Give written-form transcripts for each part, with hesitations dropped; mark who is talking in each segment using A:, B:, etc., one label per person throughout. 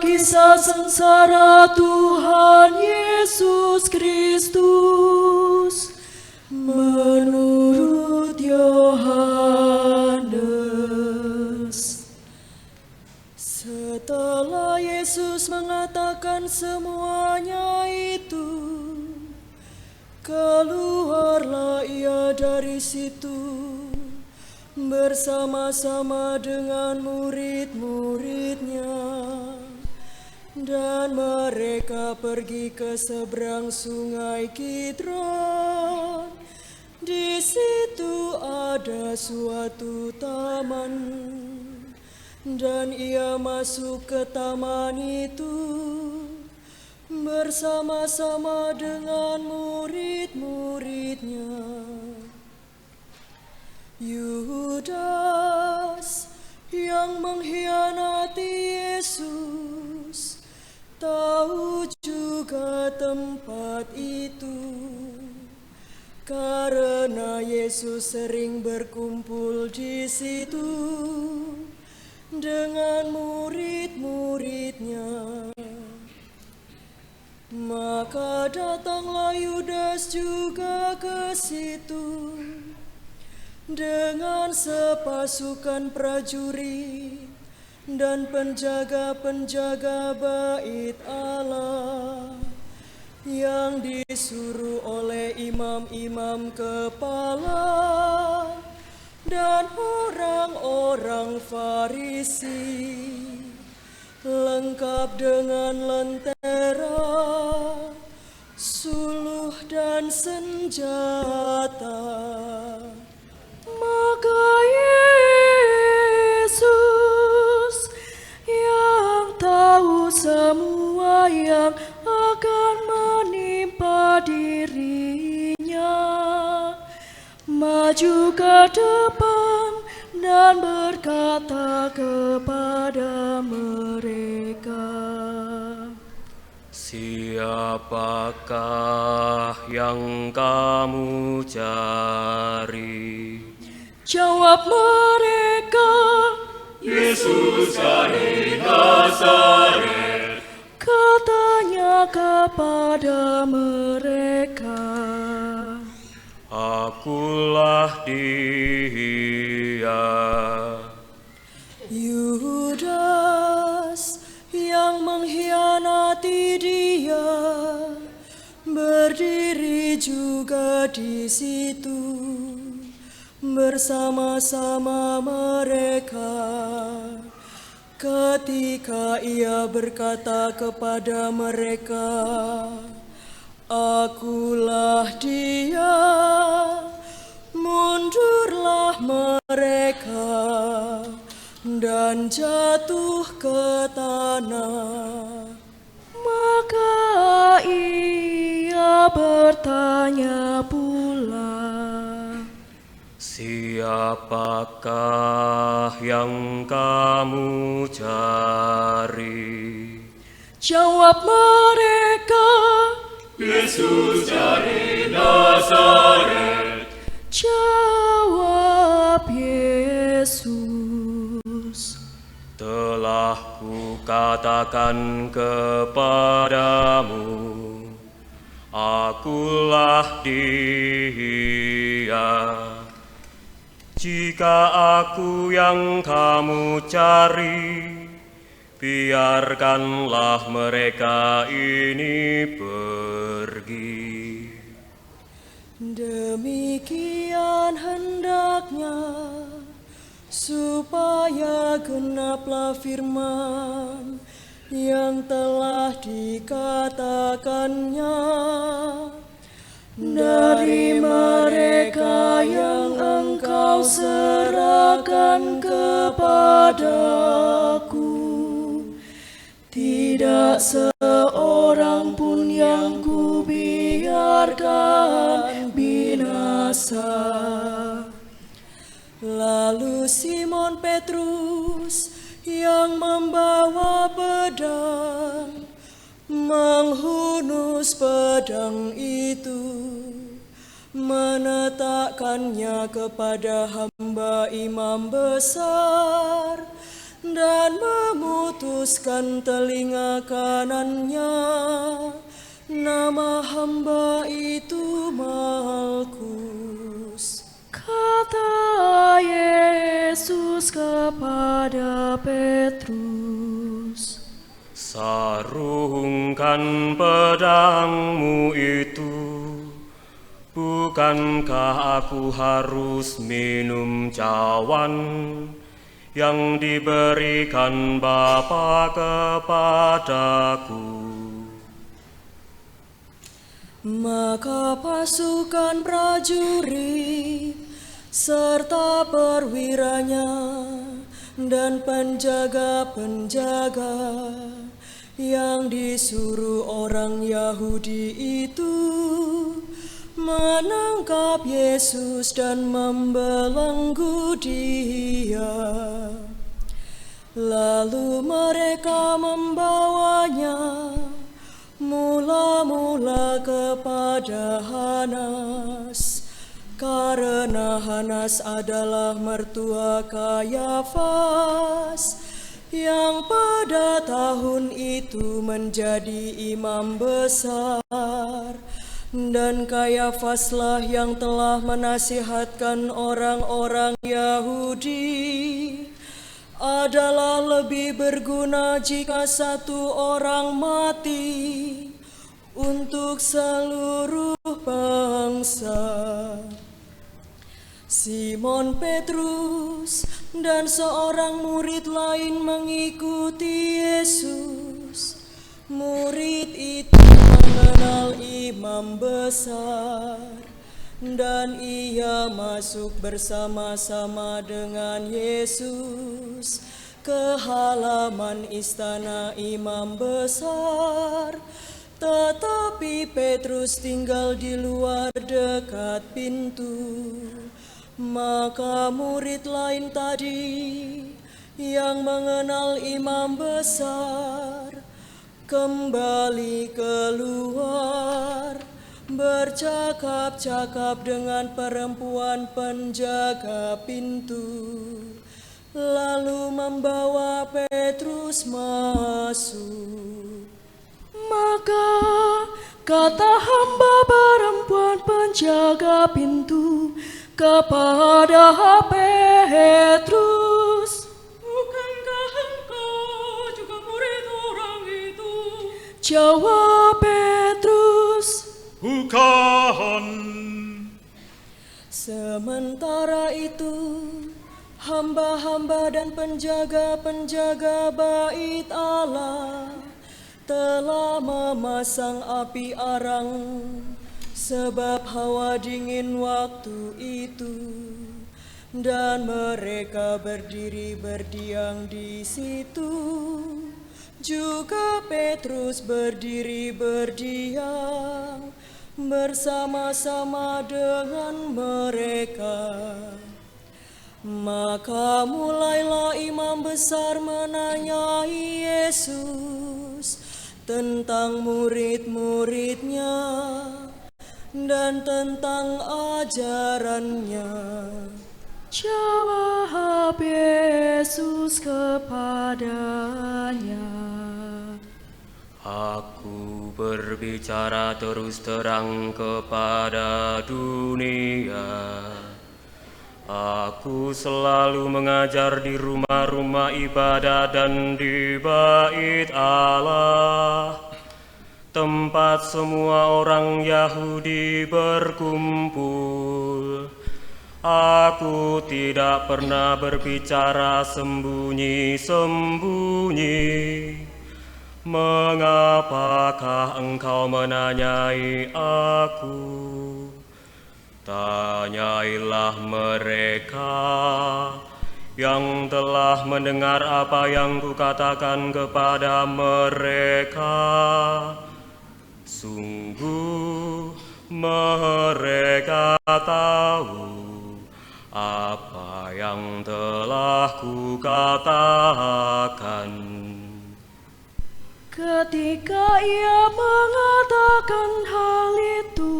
A: kisah sengsara Tuhan Yesus Kristus menurut Yohanes. Setelah Yesus mengatakan semuanya itu, keluarlah ia dari situ bersama-sama dengan murid-muridnya, dan mereka pergi ke seberang sungai Kidron. Di situ ada suatu taman, dan ia masuk ke taman itu bersama-sama dengan murid-muridnya. Yudas yang mengkhianati Yesus tahu juga tempat itu, karena Yesus sering berkumpul di situ dengan murid-muridnya. Maka datanglah Yudas juga ke situ dengan sepasukan prajurit dan penjaga-penjaga bait Allah yang disuruh oleh imam-imam kepala dan orang-orang Farisi, lengkap dengan lentera, suluh dan senjata. Maka Yesus yang tahu semua yang akan menimpa dirinya, maju ke depan dan berkata kepada mereka,
B: "Siapakah yang kamu cari?"
A: Jawab mereka,
C: "Yesus dari Nazaret."
A: Katanya kepada mereka,
B: "Akulah dia."
A: Yudas yang mengkhianati dia berdiri juga di situ bersama-sama mereka. Ketika ia berkata kepada mereka, "Akulah dia," mundurlah mereka dan jatuh ke tanah. Maka ia bertanya pula,
B: "Siapakah yang kamu cari?"
A: Jawab mereka,
C: "Yesus dari Nazaret."
A: Jawab Yesus,
B: "Telah kukatakan kepadamu, akulah dia. Jika aku yang kamu cari, biarkanlah mereka ini pergi."
A: Demikian hendaknya supaya genaplah firman yang telah dikatakannya, "Dari mereka yang engkau serahkan kepadaku, tidak seorang pun yang kubiarkan binasa." Lalu Simon Petrus yang membawa pedang menghunus pedang itu, menetapkannya kepada hamba imam besar, dan memutuskan telinga kanannya. Nama hamba itu Malkus.
D: Kata Yesus kepada Petrus,
B: sarungkan pedangmu itu. Bukankah aku harus minum cawan yang diberikan Bapa kepadaku?
A: Maka pasukan prajurit serta perwiranya dan penjaga-penjaga yang disuruh orang Yahudi itu menangkap Yesus dan membelenggu Dia. Lalu mereka membawanya mula-mula kepada Hanas, karena Hanas adalah mertua Kayafas yang pada tahun itu menjadi imam besar, dan Kayafaslah yang telah menasihatkan orang-orang Yahudi adalah lebih berguna jika satu orang mati untuk seluruh bangsa. Simon Petrus dan seorang murid lain mengikuti Yesus. Murid itu mengenal imam besar, dan ia masuk bersama-sama dengan Yesus ke halaman istana imam besar. Tetapi Petrus tinggal di luar dekat pintu. Maka murid lain tadi yang mengenal imam besar kembali keluar, bercakap-cakap dengan perempuan penjaga pintu, lalu membawa Petrus masuk.
D: maka kata hamba perempuan penjaga pintu kepada Petrus,
C: Bukankah engkau juga murid orang itu?
D: jawab Petrus,
C: Bukan.
A: Sementara itu, hamba-hamba dan penjaga-penjaga bait Allah telah memasang api arang, sebab hawa dingin waktu itu, dan mereka berdiri berdiam di situ. Juga Petrus berdiri berdiam bersama-sama dengan mereka. Maka mulailah imam besar menanyai Yesus tentang murid-muridnya dan tentang ajarannya.
D: jawab Yesus kepadanya,
B: Aku berbicara terus terang kepada dunia. Aku selalu mengajar di rumah-rumah ibadah dan di bait Allah, tempat semua orang Yahudi berkumpul. Aku tidak pernah berbicara sembunyi-sembunyi. Mengapakah engkau menanyai aku? Tanyailah mereka yang telah mendengar apa yang kukatakan kepada mereka. Sungguh mereka tahu apa yang telah kukatakan.
D: Ketika ia mengatakan hal itu,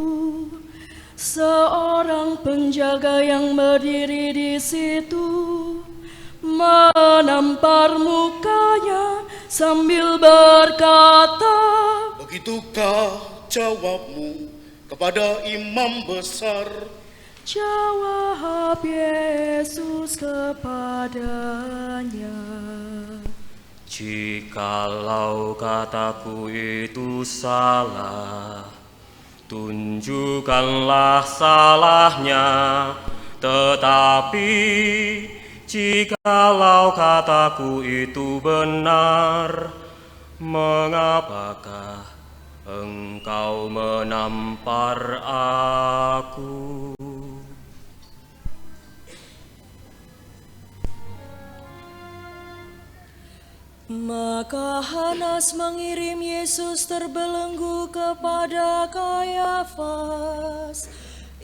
D: seorang penjaga yang berdiri di situ menampar mukanya sambil berkata,
E: Begitukah jawabmu kepada imam besar?
D: Jawab Yesus kepadanya,
B: Jikalau kataku itu salah, tunjukkanlah salahnya. Tetapi jikalau kataku itu benar, mengapakah engkau menampar aku?
A: Maka Hanas mengirim Yesus terbelenggu kepada Kayafas,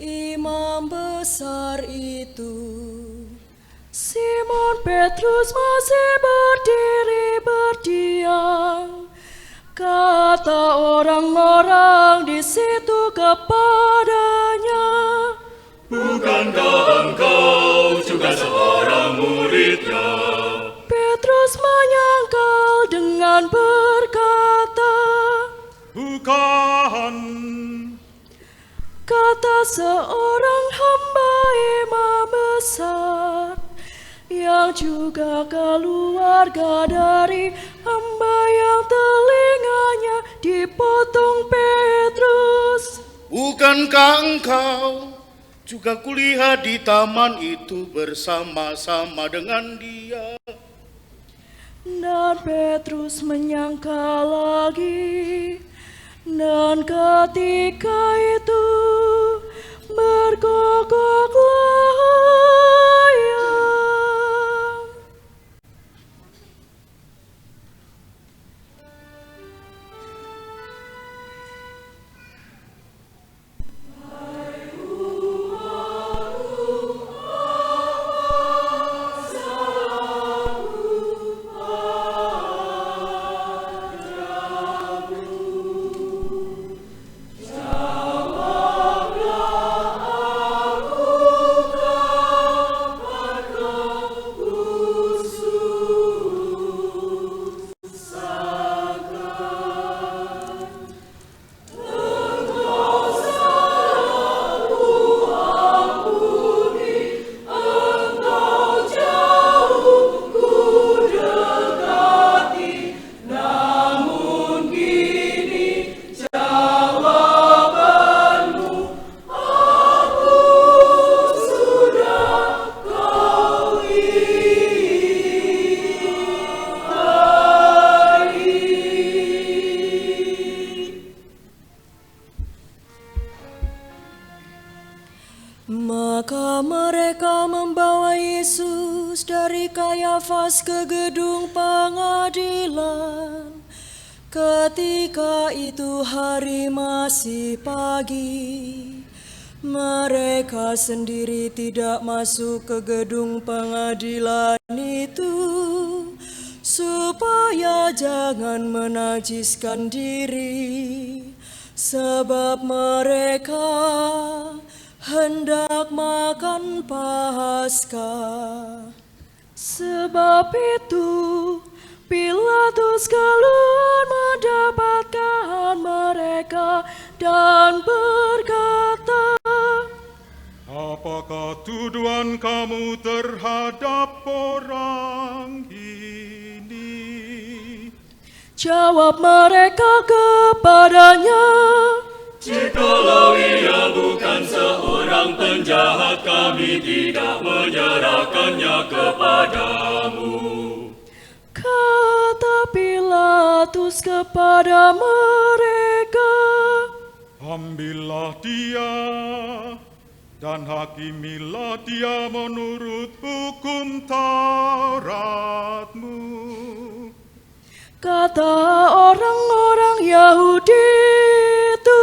A: imam besar itu.
D: Simon Petrus masih berdiri berdiam. Kata orang-orang di situ kepadanya,
C: Bukankah engkau juga seorang muridnya?
D: Petrus menyangkal dengan berkata,
C: Bukan.
D: kata seorang hamba imam besar, yang juga keluarga dari hamba yang telinganya dipotong Petrus.
E: Bukankah engkau juga kulihat di taman itu bersama-sama dengan dia?
D: Dan Petrus menyangka lagi, dan ketika itu bergogoklah ayam.
A: Maka mereka membawa Yesus dari Kayafas ke gedung pengadilan. Ketika itu hari masih pagi. Mereka sendiri tidak masuk ke gedung pengadilan itu, supaya jangan menajiskan diri, sebab mereka hendak makan Paskah.
D: Sebab itu Pilatus keluar mendapatkan mereka dan berkata,
C: Apakah tuduhan kamu terhadap orang ini?
D: jawab mereka kepadanya,
B: Jikalau ia bukan seorang penjahat, kami tidak menyerahkannya kepadamu.
D: kata Pilatus kepada mereka,
C: Ambillah dia dan hakimilah dia menurut hukum Tauratmu.
D: kata orang-orang Yahudi itu,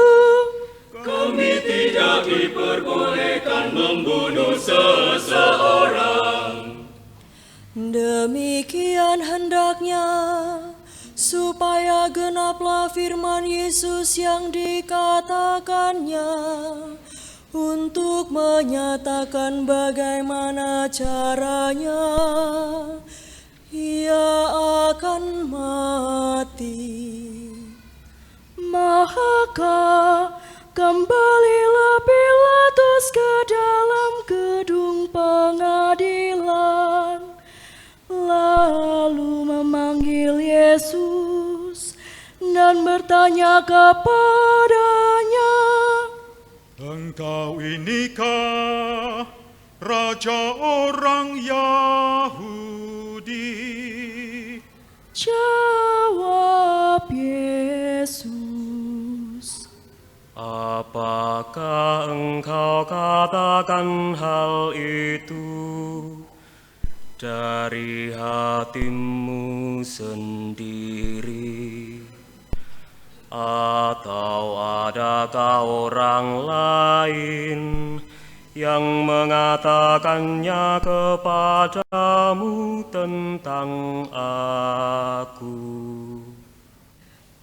B: Kami tidak diperbolehkan membunuh seseorang.
A: Demikian hendaknya supaya genaplah firman Yesus yang dikatakannya, untuk menyatakan bagaimana caranya ia akan mati.
D: Maka kembalilah Pilatus ke dalam gedung pengadilan, lalu memanggil Yesus dan bertanya kepadanya,
C: Engkau inikah Raja orang Yahudi?
D: Jawab Yesus,
B: Apakah engkau katakan hal itu dari hatimu sendiri? Atau adakah orang lain yang mengatakannya kepadamu tentang aku?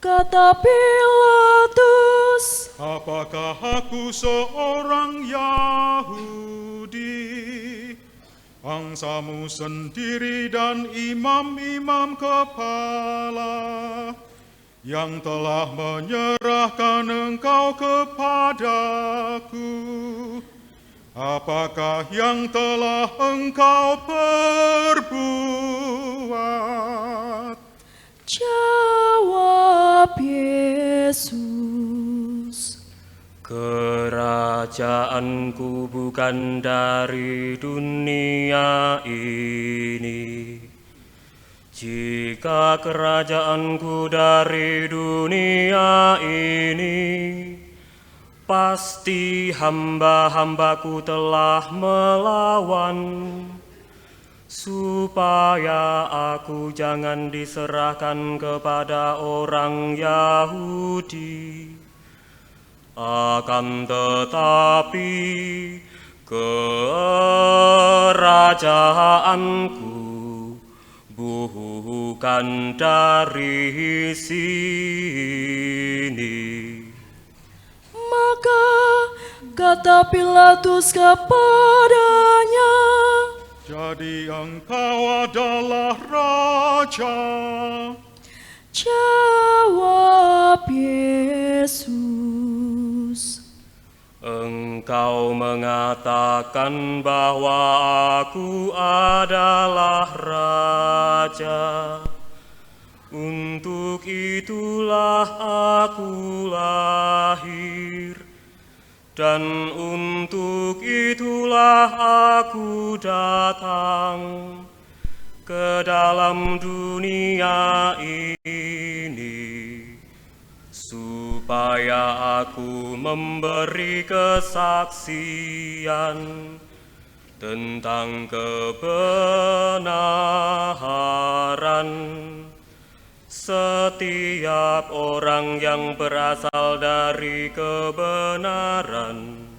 D: kata Pilatus,
C: Apakah aku seorang Yahudi? Bangsamu sendiri dan imam-imam kepala yang telah menyerahkan engkau kepadaku. Apakah yang telah engkau perbuat?
D: jawab Yesus,
B: Kerajaanku bukan dari dunia ini. Jika kerajaanku dari dunia ini, pasti hamba-hambaku telah melawan, supaya aku jangan diserahkan kepada orang Yahudi. Akan tetapi kerajaanku bukan dari sini.
D: maka kata Pilatus kepadanya,
C: Jadi engkau adalah raja.
D: jawab Yesus,
B: Engkau mengatakan bahwa aku adalah raja. Untuk itulah aku lahir, dan untuk itulah aku datang ke dalam dunia ini, supaya aku memberi kesaksian tentang kebenaran. Setiap orang yang berasal dari kebenaran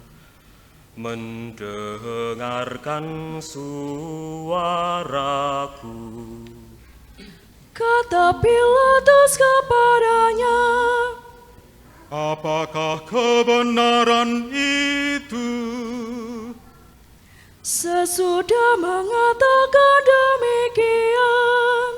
B: mendengarkan suaraku.
D: kata Pilatus kepadanya,
C: Apakah kebenaran itu?
D: sesudah mengatakan demikian,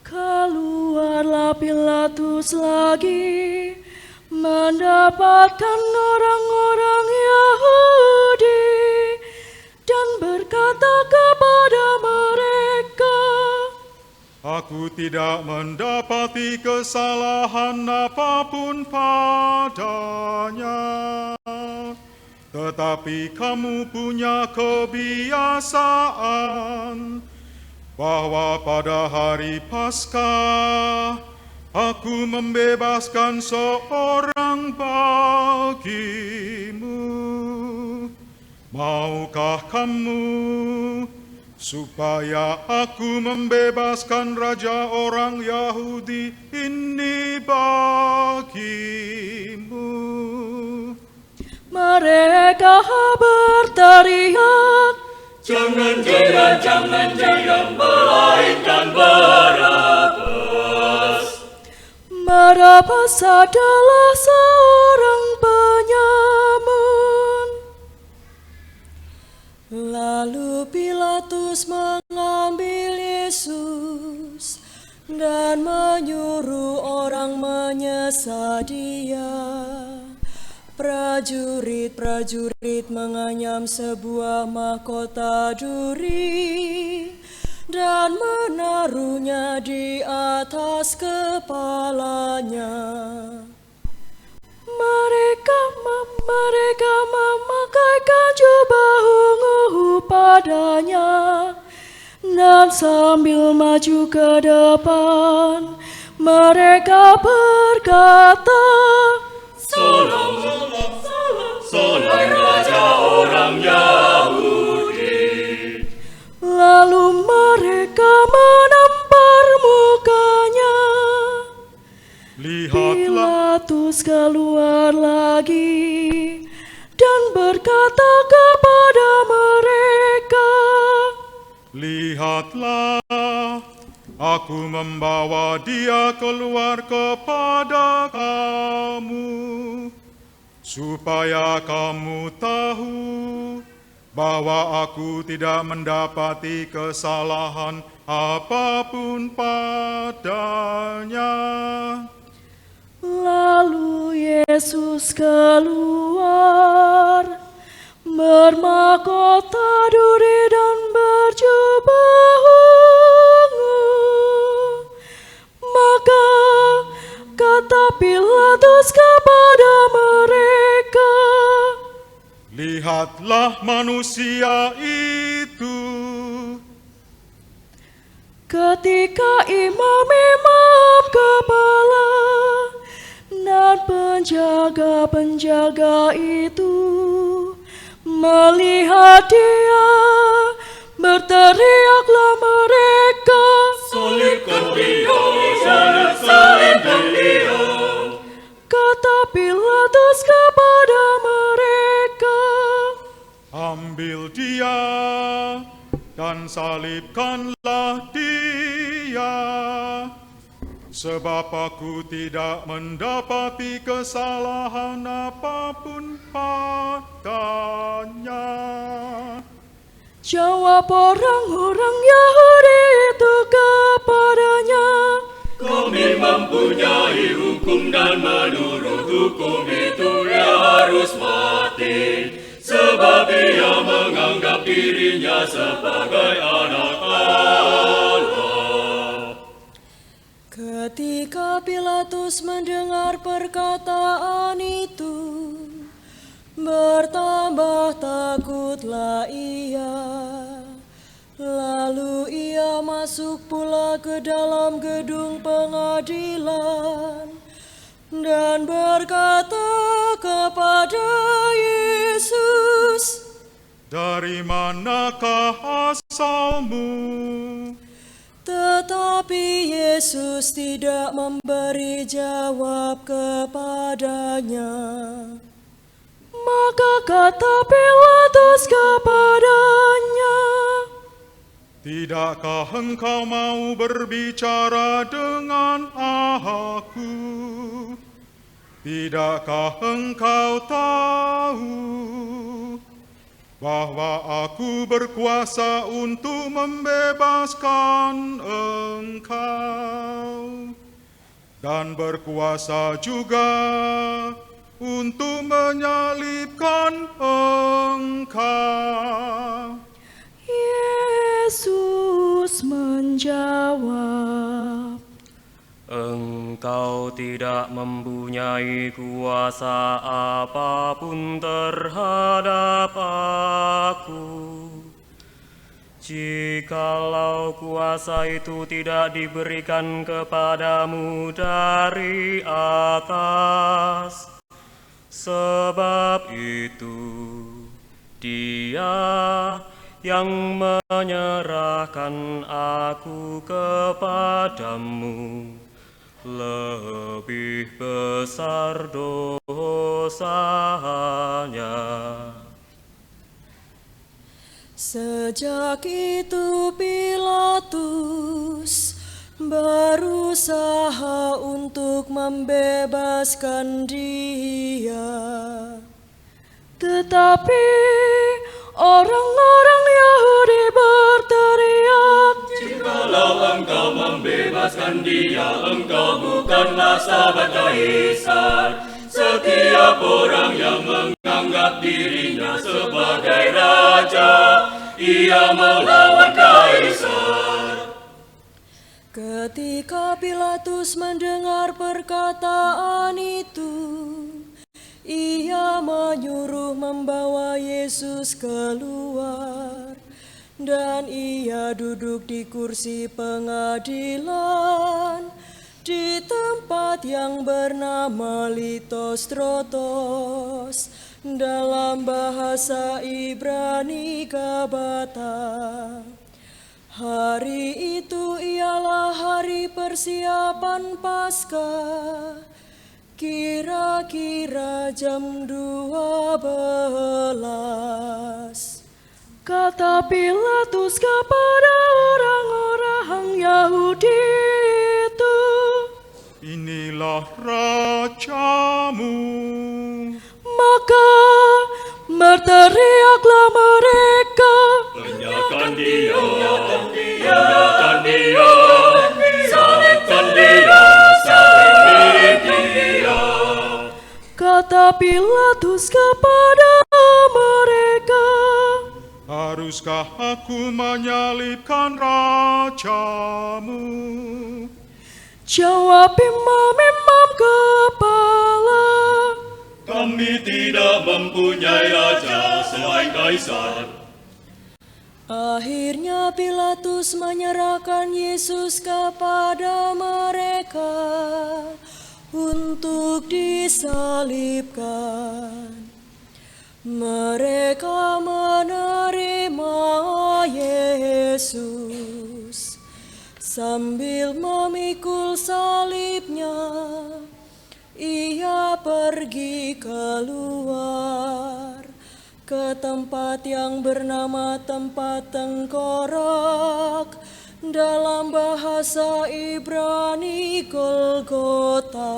D: keluarlah Pilatus lagi mendapatkan orang-orang Yahudi dan berkata kepada mereka,
C: Aku tidak mendapati kesalahan apapun padanya. Tetapi kamu punya kebiasaan bahwa pada hari Paskah aku membebaskan seorang bagimu. Maukah kamu supaya aku membebaskan raja orang Yahudi ini bagimu?
D: mereka berteriak,
B: Jangan dia, melainkan Barabas.
D: Barabas adalah seorang penyamun.
A: Pilatus mengambil Yesus dan menyuruh orang menyesat Dia. Prajurit-prajurit menganyam sebuah mahkota duri dan menaruhnya di atas kepalanya. Mereka memakaikan jubah ungu padanya dan sambil maju ke depan mereka berkata,
B: Salam, salam Raja orang Yahudi.
A: Lalu mereka menampar mukanya.
C: Lihatlah,
A: Pilatus keluar lagi dan berkata kepada mereka,
C: lihatlah, aku membawa dia keluar kepada kamu, supaya kamu tahu bahwa aku tidak mendapati kesalahan apapun padanya.
A: Lalu Yesus keluar, bermahkota duri dan berjubah ungu. Maka kata Pilatus kepada mereka,
C: Lihatlah manusia itu.
A: ketika imam-imam kepala dan penjaga-penjaga itu melihat Dia, berteriaklah mereka,
B: Salibkan dia, salibkan dia.
A: kata Pilatus kepada mereka,
C: Ambil dia dan salibkanlah dia, sebab aku tidak mendapati kesalahan apapun padanya.
A: Jawab orang-orang Yahudi itu kepadanya,
B: Kami mempunyai hukum dan menurut hukum itu dia harus mati, sebab dia menganggap dirinya sebagai anak Allah.
A: Ketika Pilatus mendengar perkataan itu, bertambah takutlah ia. Lalu ia masuk pula ke dalam gedung pengadilan dan berkata kepada Yesus,
C: Dari manakah asalmu?
A: tetapi Yesus tidak memberi jawab kepadanya. Maka kata Pilatus kepadanya,
C: Tidakkah engkau mau berbicara dengan aku? Tidakkah engkau tahu bahwa aku berkuasa untuk membebaskan engkau dan berkuasa juga untuk menyalibkan engkau?
A: Yesus menjawab,
B: Engkau tidak mempunyai kuasa apapun terhadap aku. Jikalau kuasa itu tidak diberikan kepadamu dari atas, sebab itu Dia yang menyerahkan aku kepadamu lebih besar dosanya.
A: Sejak itu Pilatus berusaha untuk membebaskan Dia. Tetapi orang-orang Yahudi berteriak,
B: membebaskan dia, engkau bukanlah sahabat kaisar. Setiap orang yang menganggap dirinya sebagai raja, ia melawan kaisar.
A: Ketika Pilatus mendengar perkataan itu, ia menyuruh membawa Yesus keluar, dan ia duduk di kursi pengadilan di tempat yang bernama Litostrotos, dalam bahasa Ibrani Gabata. Hari itu ialah hari persiapan Paskah, kira-kira jam 12.
D: Kata Pilatus kepada orang-orang Yahudi itu,
C: Inilah rajamu.
D: maka berteriaklah mereka,
B: Enyahkan dia, enyahkan dia, salibkan dia, salibkan dia.
D: kata Pilatus kepada mereka,
C: Haruskah aku menyalibkan rajamu?
D: jawab imam-imam kepala,
B: Kami tidak mempunyai raja selain kaisar.
A: Akhirnya Pilatus menyerahkan Yesus kepada mereka untuk disalibkan. Mereka menerima Yesus sambil memikul salibnya. Ia pergi keluar ke tempat yang bernama tempat tengkorak, dalam bahasa Ibrani Golgota.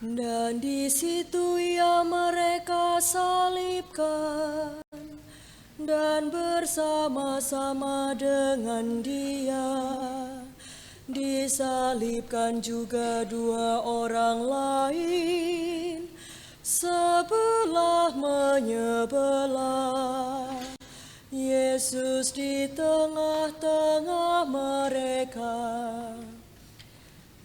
A: Dan di situ ia mereka salibkan, dan bersama-sama dengan dia disalibkan juga dua orang lain, sebelah menyebelah. Yesus di tengah-tengah mereka.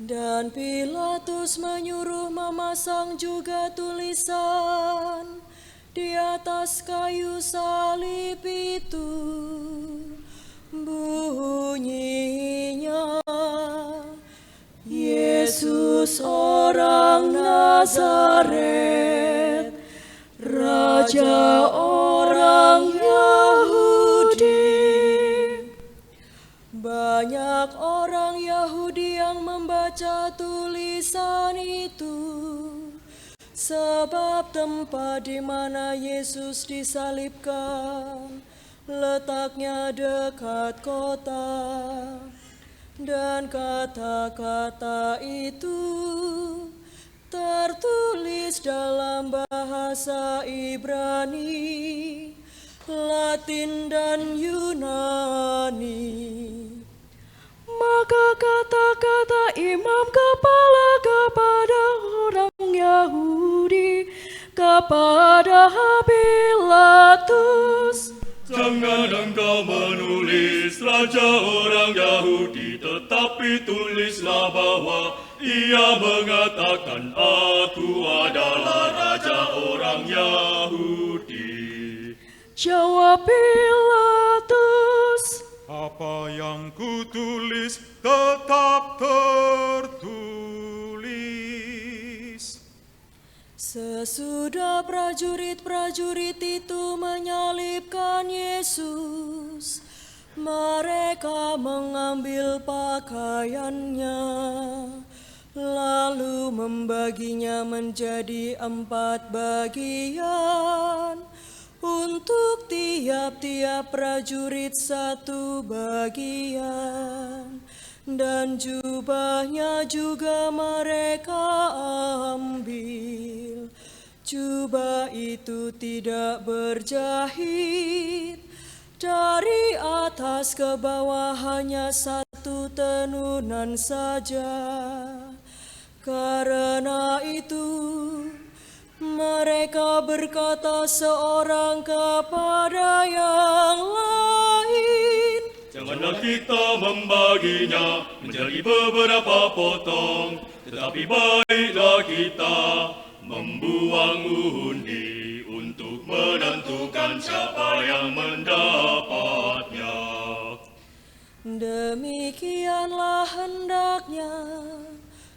A: Dan Pilatus menyuruh memasang juga tulisan di atas kayu salib itu, bunyinya, Yesus orang Nazaret, Raja orang Yahudi. Banyak orang Yahudi yang membaca tulisan itu, sebab tempat di mana Yesus disalibkan letaknya dekat kota. Dan kata-kata itu tertulis dalam bahasa Ibrani Latin dan Yunani.
D: Maka kata-kata imam kepala kepada orang Yahudi, kepada Pilatus,
B: Jangan engkau menulis Raja orang Yahudi, tetapi tulislah bahwa ia mengatakan, Aku adalah Raja orang Yahudi.
D: jawab Pilatus,
C: Apa yang kutulis tetap tertulis.
A: Sesudah prajurit-prajurit itu menyalibkan Yesus, mereka mengambil pakaiannya, lalu membaginya menjadi 4 bagian, untuk tiap-tiap prajurit 1 bagian, dan jubahnya juga mereka ambil. Jubah itu tidak berjahit, dari atas ke bawah hanya 1 tenunan saja. Karena itu mereka berkata seorang kepada yang lain,
B: Janganlah kita membaginya menjadi beberapa potong, tetapi baiklah kita membuang undi untuk menentukan siapa yang mendapatnya.
A: demikianlah hendaknya,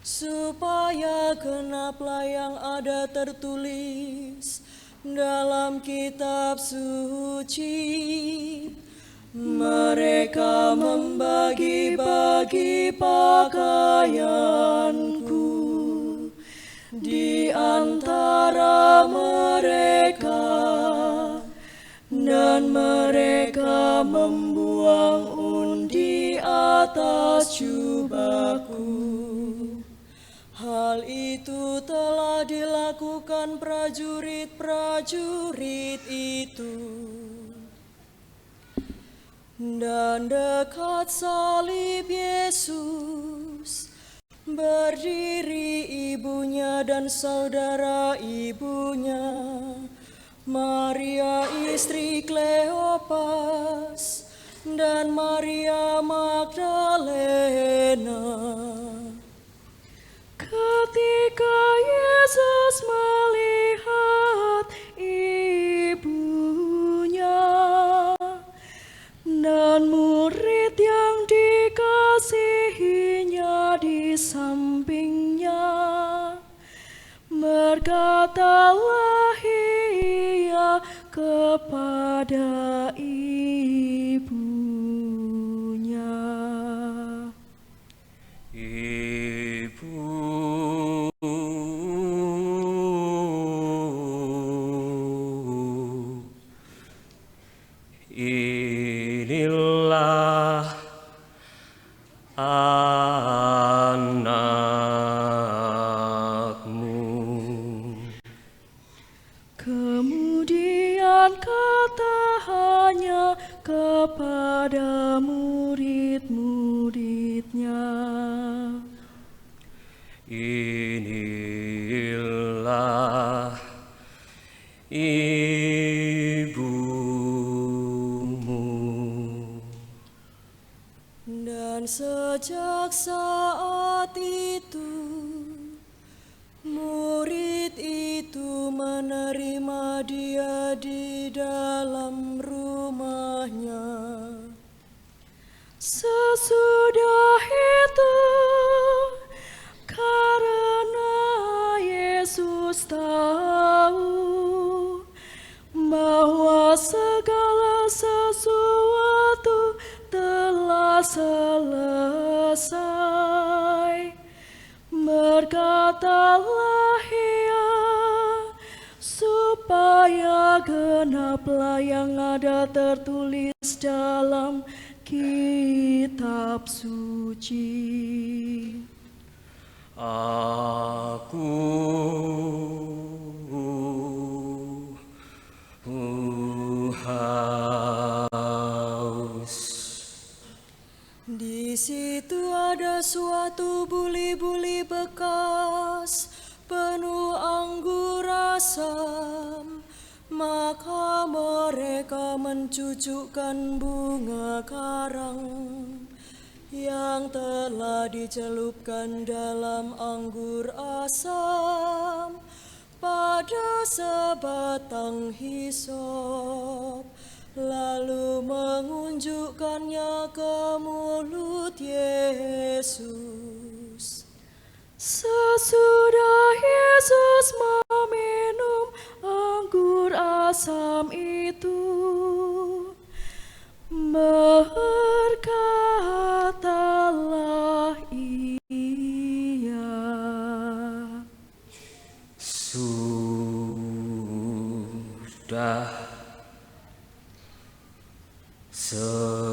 A: supaya genaplah yang ada tertulis dalam kitab suci. Mereka membagi-bagi pakaianku di antara mereka, dan mereka membuang undi atas jubahku. Hal itu telah dilakukan prajurit-prajurit itu. Dan dekat salib Yesus berdiri ibunya dan saudara ibunya, Maria istri Kleopas dan Maria Magdalena.
D: ketika Yesus melihat ibunya dan murid yang dikasihinya di sampingnya, berkatalah ia kepada ibunya,
F: Ibu, inilah anakmu.
D: Kemudian katanya kepada murid-muridnya, inilah ibumu.
A: Dan sejak saat itu, murid itu menerima dia di dalam rumahnya.
D: Sesudah itu, karena Yesus tahu bahwa segala sesuatu telah selesai, berkatalah ia, supaya genaplah yang ada tertulis dalam kitab suci.
F: Aku Tuhan
A: suatu buli-buli bekas penuh anggur asam, maka mereka mencucukkan bunga karang yang telah dicelupkan dalam anggur asam pada sebatang hisop, lalu mengunjukkannya ke mulut Yesus.
D: Sesudah Yesus meminum anggur asam itu, berkatalah ia,
F: sudah selesai.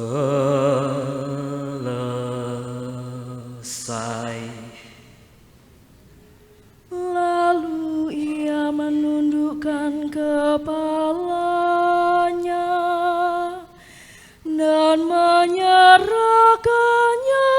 D: lalu ia menundukkan kepalanya dan menyerahkan nyawanya.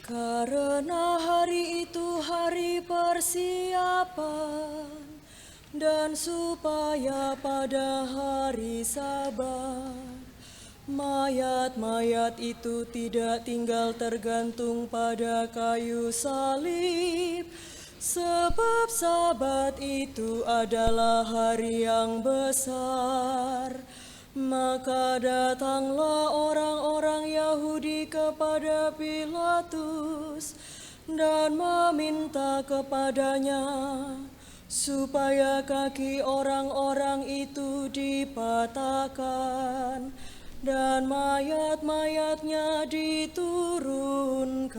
A: Karena hari itu hari persiapan, dan supaya pada hari Sabat mayat-mayat itu tidak tinggal tergantung pada kayu salib, sebab Sabat itu adalah hari yang besar. Maka datanglah orang-orang Yahudi kepada Pilatus dan meminta kepadanya supaya kaki orang-orang itu dipatahkan dan mayat-mayatnya diturunkan.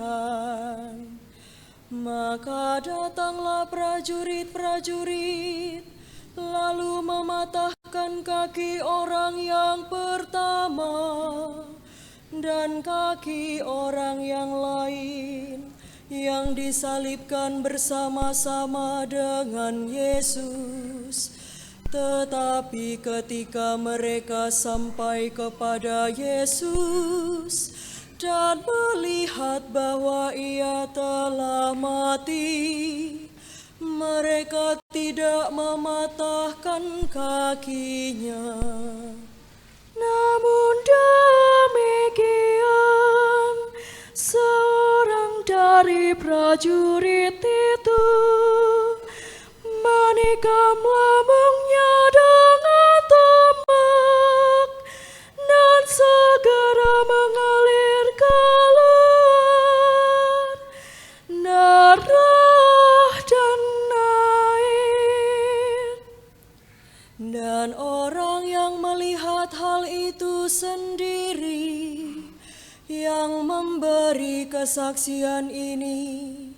A: Maka datanglah prajurit-prajurit lalu mematahkan kaki orang yang pertama dan kaki orang yang lain yang disalibkan bersama-sama dengan Yesus. Tetapi ketika mereka sampai kepada Yesus dan melihat bahwa ia telah mati, mereka tidak mematahkan kakinya.
D: Namun demikian, seorang dari prajurit itu menikam lambungnya dengan tombak dan segera mengalir keluar darah dan air.
A: Dan orang yang melihat hal itu sendiri, yang memberi kesaksian ini,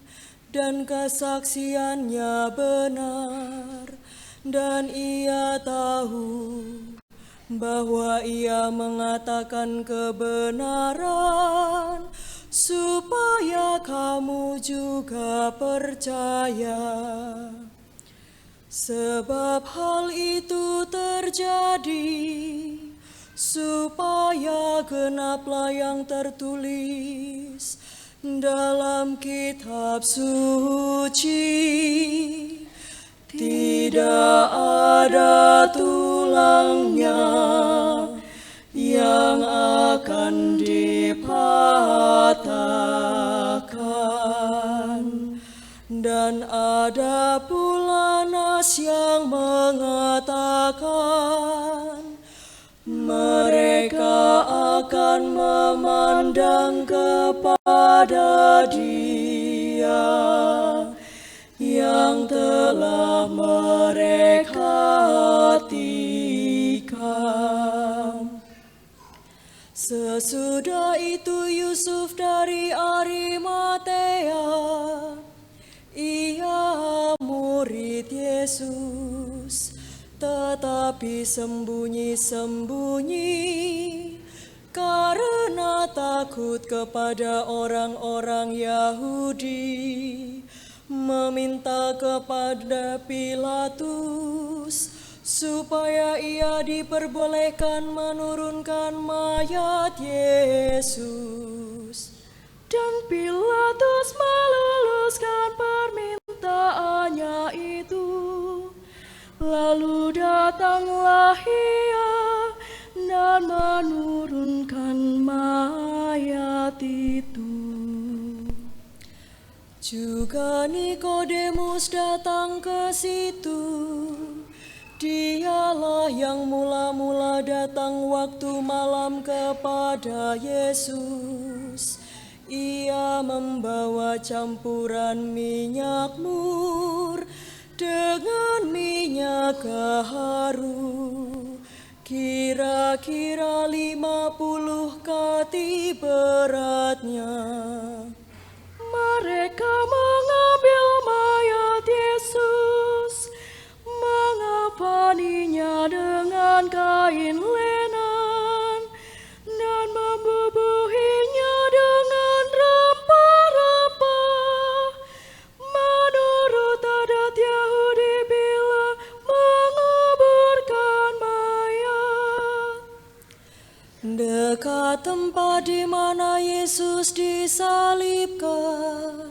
A: dan kesaksiannya benar, dan ia tahu bahwa ia mengatakan kebenaran, supaya kamu juga percaya. Sebab hal itu terjadi supaya genaplah yang tertulis dalam kitab suci. Tidak ada tulangnya yang akan dipatahkan, dan ada pula nas yang mengatakan mereka akan memandang kepada Dia yang telah mereka tikam. Sesudah itu Yusuf dari Arimatea, ia murid Yesus, tetapi sembunyi-sembunyi karena takut kepada orang-orang Yahudi, meminta kepada Pilatus supaya ia diperbolehkan menurunkan mayat Yesus.
D: Dan Pilatus meluluskan permintaannya itu. Lalu datanglah ia dan menurunkan mayat itu.
A: Juga Nikodemus datang ke situ. Dialah yang mula-mula datang waktu malam kepada Yesus. Ia membawa campuran minyak mur dengan minyak haru, kira-kira 50 kati beratnya.
D: Mereka mengambil mayat Yesus, mengapaninya dengan kain lenan, dan membubuhinya dengan rempah-rempah, menurut adat Yahudi bila menguburkan mayat.
A: Dekat tempat di mana Yesus disalibkan,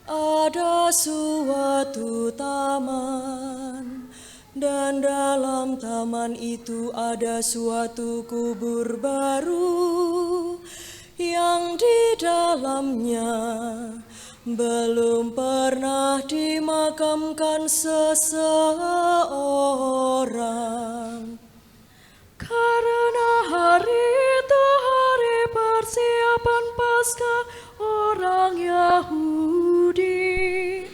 A: ada suatu taman, dan dalam taman itu ada suatu kubur baru yang di dalamnya belum pernah dimakamkan seseorang.
D: Karena hari itu hari persiapan Paskah orang Yahudi,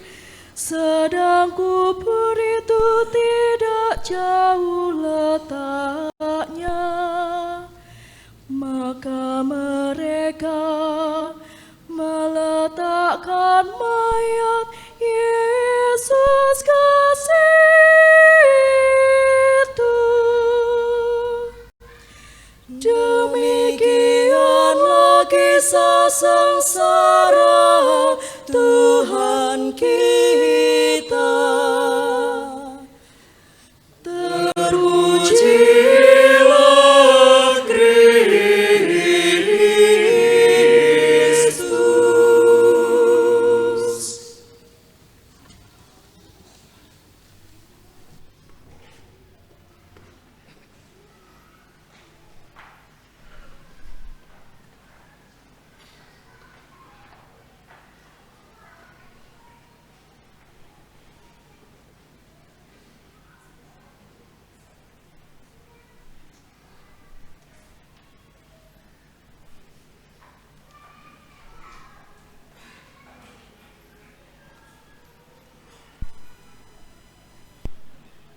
D: sedang kubur itu tidak jauh